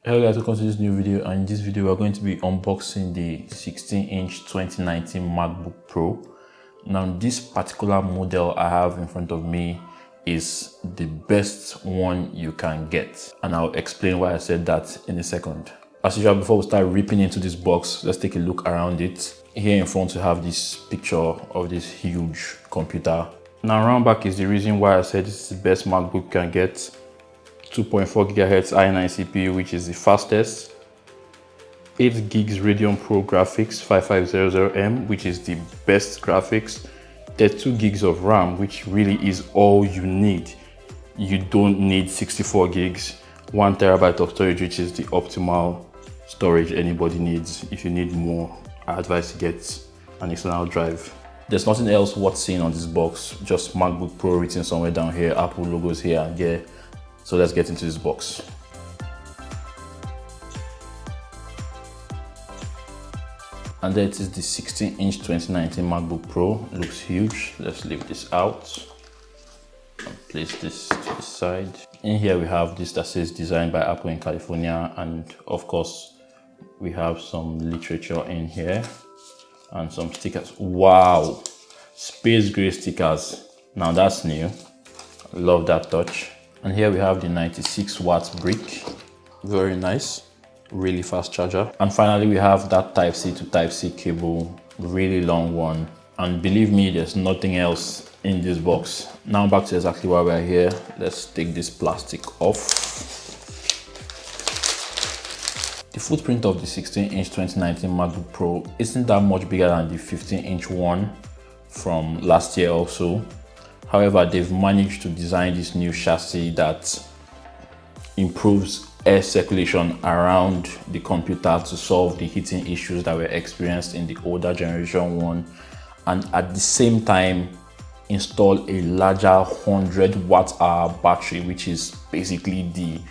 Hello guys, welcome to this new video, and in this video we're going to be unboxing the 16-inch 2019 MacBook Pro. Now this particular model I have in front of me is the best one you can get, and I'll explain why I said that in a second. As usual, before we start ripping into this box, let's take a look around it. Here in front we have this picture of this huge computer. Now around back is the reason why I said this is the best MacBook you can get. 2.4 GHz i9 CPU, which is the fastest. 8GB Radeon Pro graphics 5500M, which is the best graphics. 32 gigs of RAM, which really is all you need. You don't need 64 gigs. 1 TB of storage, which is the optimal storage anybody needs. If you need more, I advise to get an external drive. There's nothing else worth seeing on this box, just MacBook Pro written somewhere down here, Apple logos here and there. So let's get into this box. And there it is, the 16-inch 2019 MacBook Pro. Looks huge. Let's leave this out and place this to the side. In here we have this that says designed by Apple in California, and of course we have some literature in here and some stickers. Wow, space gray stickers. Now that's new. Love that touch. And here we have the 96 watts brick. Very nice, really fast charger. And finally we have that Type-C to Type-C cable, really long one. And believe me, there's nothing else in this box. Now back to exactly why we're here. Let's take this plastic off. The footprint of the 16-inch 2019 MacBook Pro isn't that much bigger than the 15-inch one from last year also. However, they've managed to design this new chassis that improves air circulation around the computer to solve the heating issues that were experienced in the older generation one, and at the same time install a larger 100 watt-hour battery, which is basically the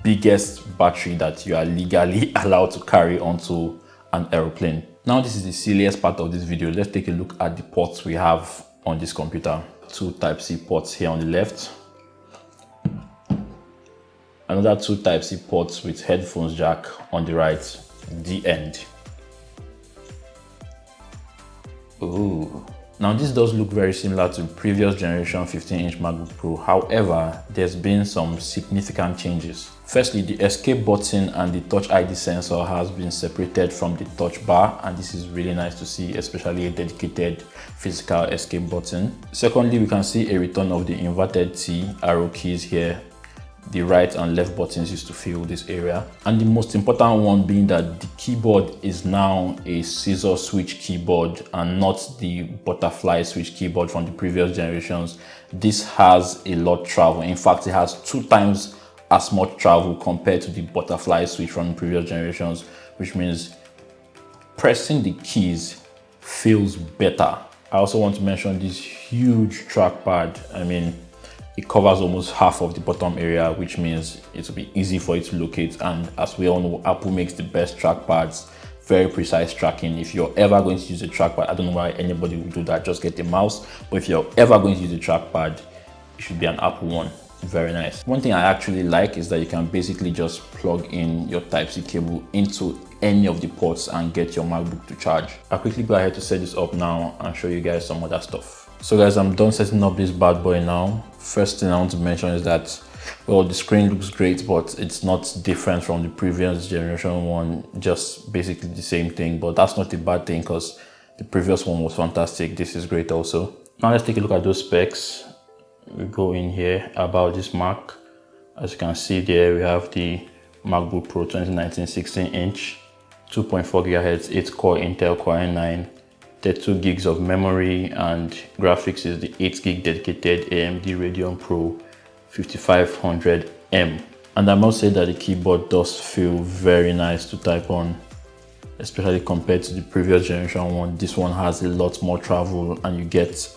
biggest battery that you are legally allowed to carry onto an aeroplane. Now this is the silliest part of this video. Let's take a look at the ports we have on this computer. 2 Type-C ports here on the left, another 2 Type-C ports with headphones jack on the right, the end. Ooh. Now this does look very similar to previous generation 15-inch MacBook Pro. However, there's been some significant changes. Firstly, the escape button and the Touch ID sensor has been separated from the touch bar, and this is really nice to see, especially a dedicated physical escape button. Secondly, we can see a return of the inverted T arrow keys here. The right and left buttons used to fill this area. And the most important one being that the keyboard is now a scissor switch keyboard and not the butterfly switch keyboard from the previous generations. This has a lot travel. In fact, it has 2 times as much travel compared to the butterfly switch from the previous generations, which means pressing the keys feels better. I also want to mention this huge trackpad. I mean, it covers almost half of the bottom area, which means it will be easy for it to locate. And as we all know, Apple makes the best trackpads, very precise tracking. If you're ever going to use a trackpad, I don't know why anybody would do that, just get a mouse. But if you're ever going to use a trackpad, it should be an Apple one. Very nice. One thing I actually like is that you can basically just plug in your Type-C cable into any of the ports and get your MacBook to charge. I'll quickly go ahead to set this up now and show you guys some other stuff. So guys, I'm done setting up this bad boy now. First thing I want to mention is that, well, the screen looks great, but it's not different from the previous generation one, just basically the same thing. But that's not a bad thing because the previous one was fantastic. This is great also. Now let's take a look at those specs. We go in here about this Mac. As you can see there, we have the MacBook Pro 2019 16-inch, 2.4 GHz, 8-core Intel Core i9, 32 gigs of memory, and graphics is the 8GB dedicated AMD Radeon Pro 5500M. And I must say that the keyboard does feel very nice to type on, especially compared to the previous generation one. This one has a lot more travel and you get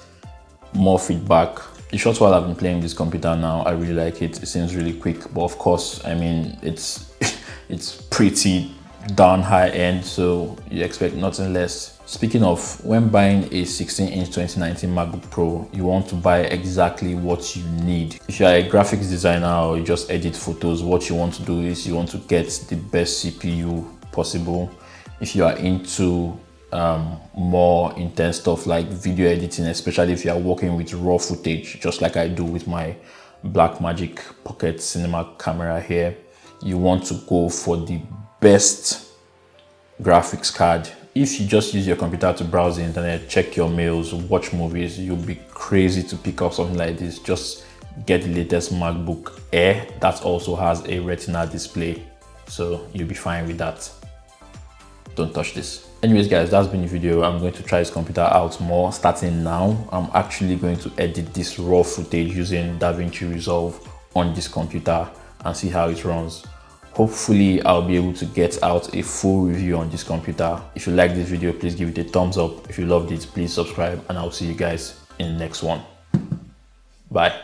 more feedback. The short while I've been playing this computer now, I really like it. It seems really quick, but of course, I mean, it's pretty darn high end, so you expect nothing less Speaking of, when buying a 16-inch 2019 MacBook Pro, you want to buy exactly what you need. If you are a graphics designer or you just edit photos, what you want to do is you want to get the best CPU possible. If you are into more intense stuff like video editing, especially if you are working with raw footage, just like I do with my Blackmagic Pocket Cinema camera here, you want to go for the best graphics card. If you just use your computer to browse the internet, check your mails, watch movies, you'll be crazy to pick up something like this. Just get the latest MacBook Air that also has a Retina display, so you'll be fine with that. Don't touch this. Anyways guys, that's been the video. I'm going to try this computer out more starting now. I'm actually going to edit this raw footage using DaVinci Resolve on this computer and see how it runs. Hopefully I'll be able to get out a full review on this computer. If you like this video, please give it a thumbs up. If you loved it, please subscribe, and I'll see you guys in the next one. Bye.